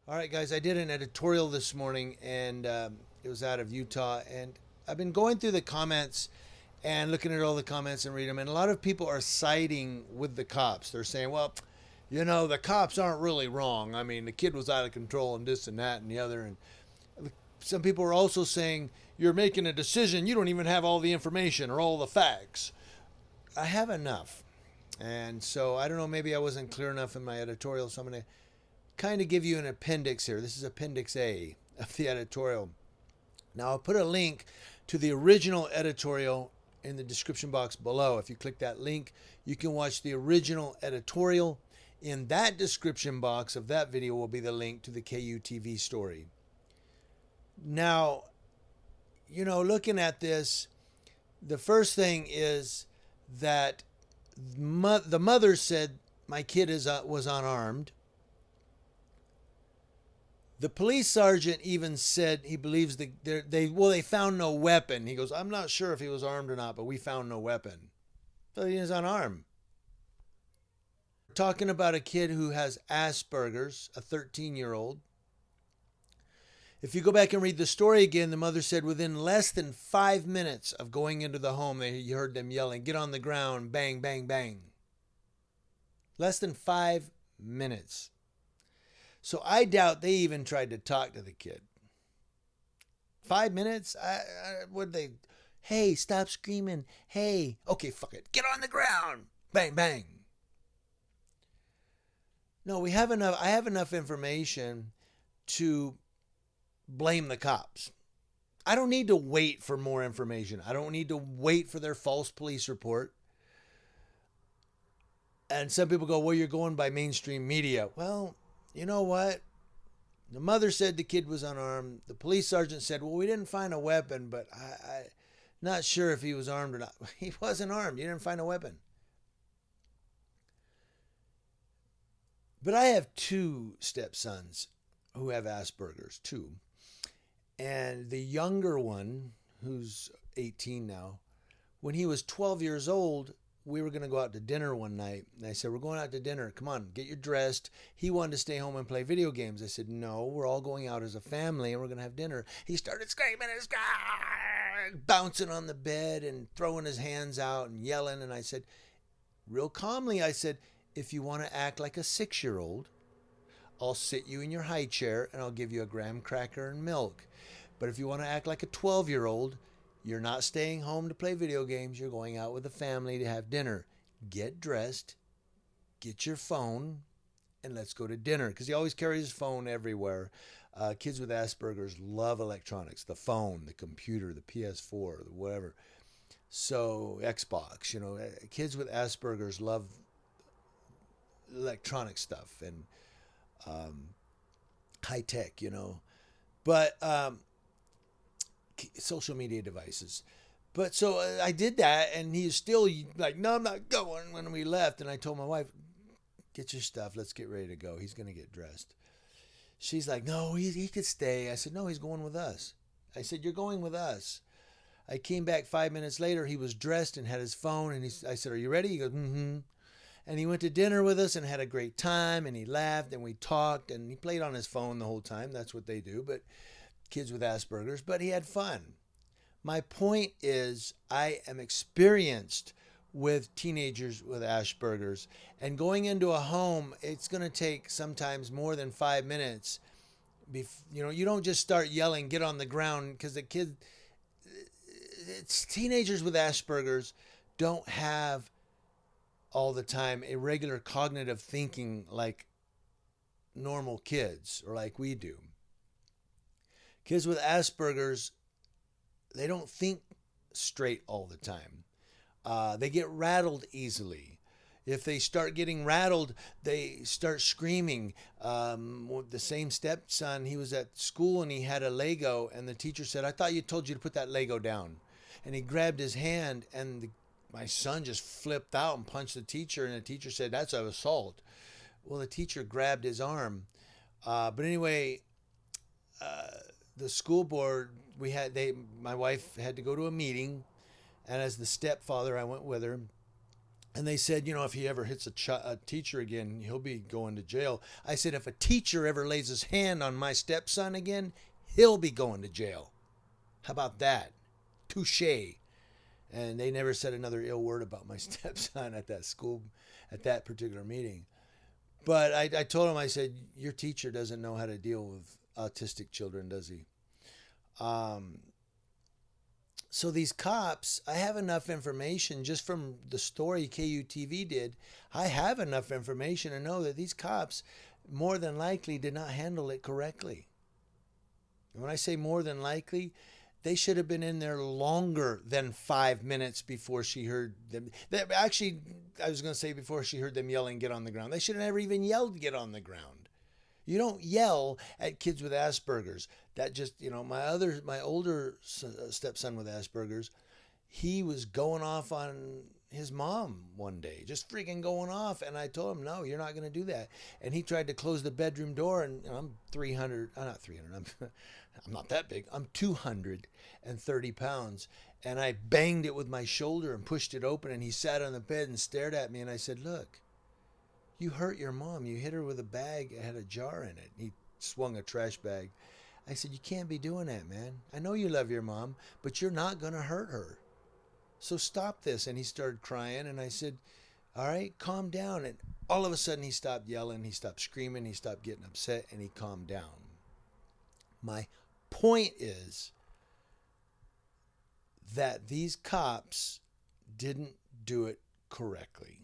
All right, guys, I did an editorial this morning and it was out of Utah. And I've been going through the comments and looking at all the comments and reading them. And a lot of people are siding with the cops. They're saying, well, the cops aren't really wrong. I mean, the kid was out of control and this and that and the other. And some people are also saying, you're making a decision. You don't even have all the information or all the facts. I have enough. And so I don't know, maybe I wasn't clear enough in my editorial. So I'm going to kind of give you an appendix here. This is Appendix A of the editorial. Now, I'll put a link to the original editorial in the description box below. If you click that link, you can watch the original editorial. In that description box of that video will be the link to the KUTV story. Now, looking at this, the first thing is that the mother said my kid was unarmed. The police sergeant even said he believes they found no weapon. He goes, I'm not sure if he was armed or not, but we found no weapon. So he is unarmed. We're talking about a kid who has Asperger's, a 13-year-old. If you go back and read the story again, the mother said within less than 5 minutes of going into the home, you heard them yelling, get on the ground, bang, bang, bang. Less than 5 minutes. So I doubt they even tried to talk to the kid. 5 minutes? Would they? Hey, stop screaming. Hey, okay, fuck it. Get on the ground. Bang, bang. No, we have enough. I have enough information to blame the cops. I don't need to wait for more information. I don't need to wait for their false police report. And some people go, well, you're going by mainstream media. Well, you know what? The mother said the kid was unarmed. The police sergeant said, well, we didn't find a weapon, but I'm not sure if he was armed or not. He wasn't armed. You didn't find a weapon. But I have two stepsons who have Asperger's, two. And the younger one, who's 18 now, when he was 12 years old, we were going to go out to dinner one night. And I said, we're going out to dinner. Come on, get you dressed. He wanted to stay home and play video games. I said, no, we're all going out as a family and we're going to have dinner. He started screaming, bouncing on the bed and throwing his hands out and yelling. And I said, real calmly, I said, if you want to act like a 6-year-old, I'll sit you in your high chair and I'll give you a graham cracker and milk. But if you want to act like a 12-year-old, you're not staying home to play video games. You're going out with the family to have dinner. Get dressed, get your phone, and let's go to dinner. Because he always carries his phone everywhere. Kids with Asperger's love electronics, the phone, the computer, the PS4, whatever. So Xbox, kids with Asperger's love electronic stuff and high tech. But social media devices. But so I did that, and he's still like, no, I'm not going when we left. And I told my wife, get your stuff. Let's get ready to go. He's going to get dressed. She's like, no, he could stay. I said, no, he's going with us. I said, you're going with us. I came back 5 minutes later. He was dressed and had his phone. And I said, are you ready? He goes, mm-hmm. And he went to dinner with us and had a great time. And he laughed and we talked. And he played on his phone the whole time. That's what they do. But kids with Asperger's. But he had fun. My point is, I am experienced with teenagers with Asperger's, and going into a home, it's going to take sometimes more than 5 minutes. You don't just start yelling, get on the ground, because it's teenagers with Asperger's don't have all the time irregular cognitive thinking like normal kids or like we do. Kids with Asperger's, they don't think straight all the time. They get rattled easily. If they start getting rattled, they start screaming. The same stepson, he was at school and he had a Lego, and the teacher said, I thought you told you to put that Lego down. And he grabbed his hand, and my son just flipped out and punched the teacher, and the teacher said, that's an assault. Well, the teacher grabbed his arm. But anyway, the school board, my wife had to go to a meeting, and as the stepfather, I went with her. And they said, you know, if he ever hits a teacher again, he'll be going to jail. I said, if a teacher ever lays his hand on my stepson again, he'll be going to jail. How about that? Touche. And they never said another ill word about my stepson at that school, at that particular meeting. But I told him, I said, your teacher doesn't know how to deal with autistic children, does he? Um, so these cops, I have enough information just from the story KUTV did. I have enough information to know that these cops more than likely did not handle it correctly. And when I say more than likely, they should have been in there longer than 5 minutes before she heard them. Actually, I was going to say before she heard them yelling, get on the ground. They should have never even yelled, get on the ground. You don't yell at kids with Asperger's. That just, you know, my older stepson with Asperger's, he was going off on his mom one day, just freaking going off. And I told him, no, you're not going to do that. And he tried to close the bedroom door, and I'm 300, not 300, I'm not that big. I'm 230 pounds. And I banged it with my shoulder and pushed it open. And he sat on the bed and stared at me. And I said, look, you hurt your mom. You hit her with a bag. It had a jar in it. He swung a trash bag. I said, you can't be doing that, man. I know you love your mom, but you're not going to hurt her. So stop this. And he started crying. And I said, all right, calm down. And all of a sudden he stopped yelling. He stopped screaming. He stopped getting upset, and he calmed down. My point is that these cops didn't do it correctly.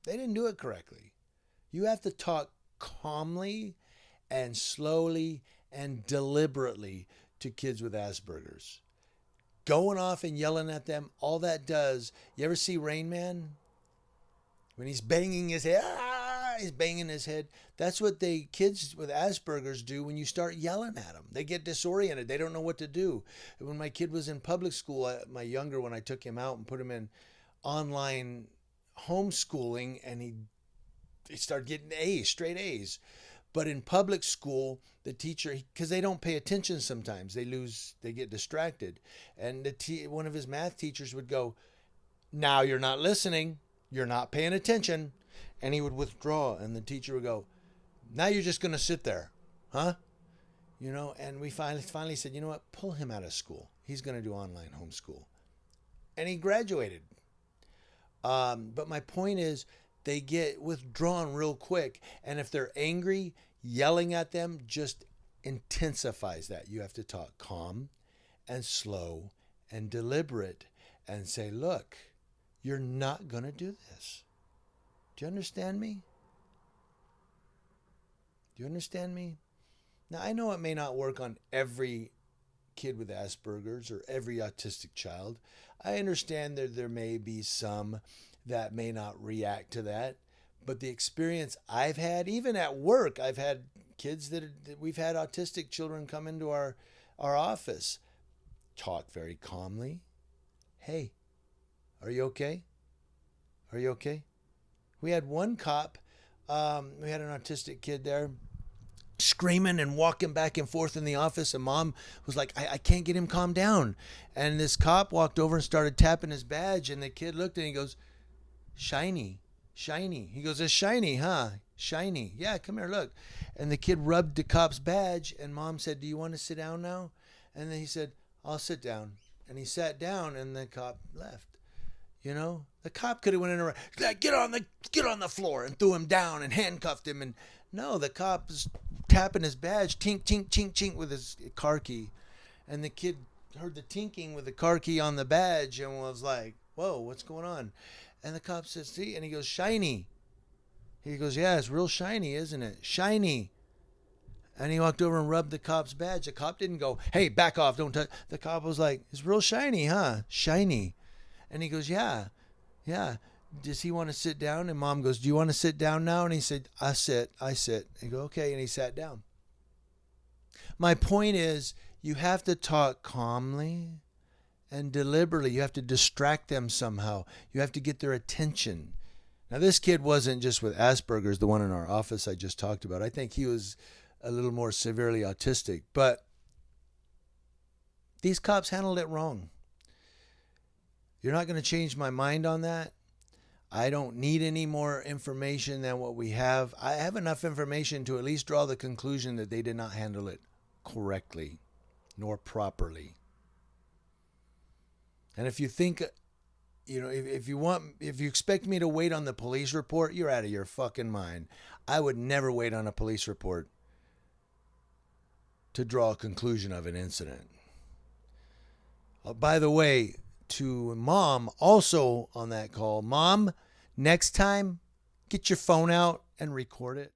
They didn't do it correctly. You have to talk calmly and slowly and deliberately to kids with Asperger's. Going off and yelling at them, all that does, you ever see Rain Man? When he's banging his head, he's banging his head. That's what kids with Asperger's do when you start yelling at them. They get disoriented. They don't know what to do. When my kid was in public school, my younger one, I took him out and put him in online homeschooling, and he started getting A's, straight A's. But in public school, the teacher, because they don't pay attention sometimes, they get distracted. And one of his math teachers would go, now you're not listening. You're not paying attention. And he would withdraw, and the teacher would go, now you're just going to sit there. Huh? You know, and we finally said, you know what? Pull him out of school. He's going to do online homeschool. And he graduated. But my point is, they get withdrawn real quick. And if they're angry, yelling at them just intensifies that. You have to talk calm and slow and deliberate and say, look, you're not going to do this. Do you understand me? Do you understand me? Now, I know it may not work on every kid with Asperger's or every autistic child. I understand that there may be some that may not react to that. But the experience I've had, even at work, I've had kids we've had autistic children come into our office, talk very calmly. Hey, are you okay? Are you okay? We had one cop, we had an autistic kid there, screaming and walking back and forth in the office, and mom was like, I can't get him calmed down. And this cop walked over and started tapping his badge, and the kid looked and he goes, shiny. He goes, it's shiny, huh? Shiny. Yeah, come here, look. And the kid rubbed the cop's badge, and mom said, do you want to sit down now? And then he said, I'll sit down. And he sat down, and the cop left. You know, the cop could have went in around, get on the floor, and threw him down and handcuffed him. And no, the cop was tapping his badge, tink, tink, tink, tink with his car key. And the kid heard the tinking with the car key on the badge and was like, whoa, what's going on? And the cop says, see, and he goes, shiny. He goes, yeah, it's real shiny, isn't it? Shiny. And he walked over and rubbed the cop's badge. The cop didn't go, hey, back off, don't touch. The cop was like, it's real shiny, huh? Shiny. And he goes, yeah. Does he want to sit down? And mom goes, do you want to sit down now? And he said, I sit. He goes, okay. And he sat down. My point is, you have to talk calmly and deliberately. You have to distract them somehow. You have to get their attention. Now, this kid wasn't just with Asperger's, the one in our office I just talked about. I think he was a little more severely autistic. But these cops handled it wrong. You're not going to change my mind on that. I don't need any more information than what we have. I have enough information to at least draw the conclusion that they did not handle it correctly nor properly. And if you think, if you expect me to wait on the police report, you're out of your fucking mind. I would never wait on a police report to draw a conclusion of an incident. By the way, to Mom, also on that call, Mom, next time, get your phone out and record it.